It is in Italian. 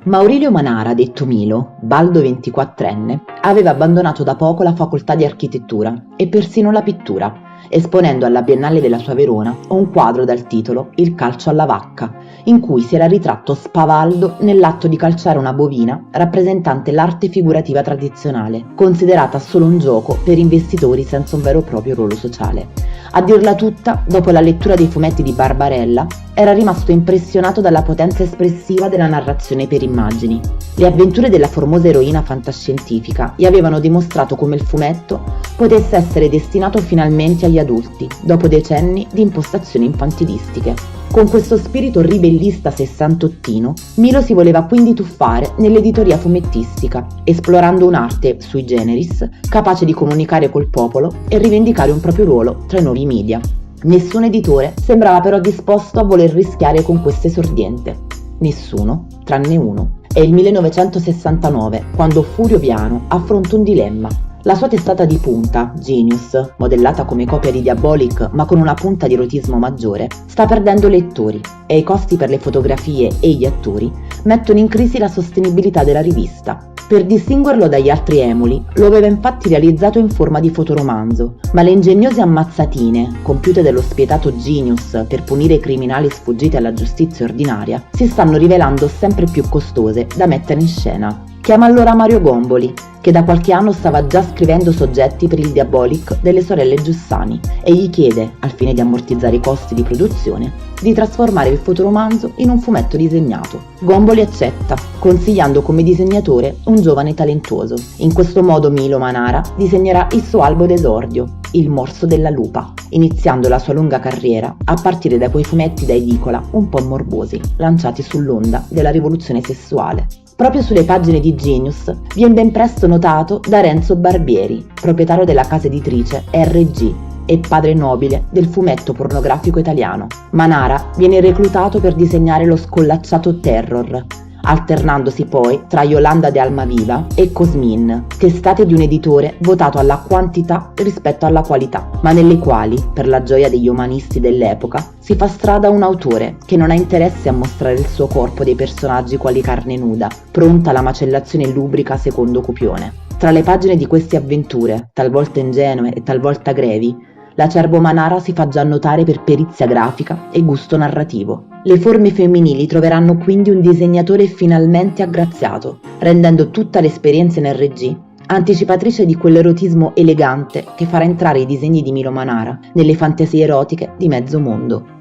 Maurilio Manara, detto Milo, baldo 24enne, aveva abbandonato da poco la facoltà di architettura e persino la pittura, esponendo alla Biennale della sua Verona un quadro dal titolo Il calcio alla vacca, in cui si era ritratto spavaldo nell'atto di calciare una bovina rappresentante l'arte figurativa tradizionale, considerata solo un gioco per investitori senza un vero e proprio ruolo sociale. A dirla tutta, dopo la lettura dei fumetti di Barbarella, era rimasto impressionato dalla potenza espressiva della narrazione per immagini. Le avventure della formosa eroina fantascientifica gli avevano dimostrato come il fumetto potesse essere destinato finalmente agli adulti, dopo decenni di impostazioni infantilistiche. Con questo spirito ribellista sessantottino, Milo si voleva quindi tuffare nell'editoria fumettistica, esplorando un'arte sui generis capace di comunicare col popolo e rivendicare un proprio ruolo tra i nuovi media. Nessun editore sembrava però disposto a voler rischiare con questo esordiente. Nessuno, tranne uno. È il 1969, quando Furio Piano affronta un dilemma. La sua testata di punta, Genius, modellata come copia di Diabolic ma con una punta di erotismo maggiore, sta perdendo lettori e i costi per le fotografie e gli attori mettono in crisi la sostenibilità della rivista. Per distinguerlo dagli altri emuli, lo aveva infatti realizzato in forma di fotoromanzo, ma le ingegnose ammazzatine, compiute dallo spietato Genius per punire i criminali sfuggiti alla giustizia ordinaria, si stanno rivelando sempre più costose da mettere in scena. Chiama allora Mario Gomboli, che da qualche anno stava già scrivendo soggetti per il Diabolic delle sorelle Giussani, e gli chiede, al fine di ammortizzare i costi di produzione, di trasformare il fotoromanzo in un fumetto disegnato. Gomboli accetta, consigliando come disegnatore un giovane talentuoso. In questo modo Milo Manara disegnerà il suo albo d'esordio, Il morso della lupa, iniziando la sua lunga carriera a partire da quei fumetti da edicola un po' morbosi, lanciati sull'onda della rivoluzione sessuale. Proprio sulle pagine di Genius viene ben presto notato da Renzo Barbieri, proprietario della casa editrice RG e padre nobile del fumetto pornografico italiano. Manara viene reclutato per disegnare lo scollacciato Terror, alternandosi poi tra Yolanda de Almaviva e Cosmin, testate di un editore votato alla quantità rispetto alla qualità, ma nelle quali, per la gioia degli umanisti dell'epoca, si fa strada un autore che non ha interesse a mostrare il suo corpo dei personaggi quali carne nuda, pronta alla macellazione lubrica secondo copione. Tra le pagine di queste avventure, talvolta ingenue e talvolta grevi, l'acerbo Manara si fa già notare per perizia grafica e gusto narrativo. Le forme femminili troveranno quindi un disegnatore finalmente aggraziato, rendendo tutta l'esperienza in RG anticipatrice di quell'erotismo elegante che farà entrare i disegni di Milo Manara nelle fantasie erotiche di mezzo mondo.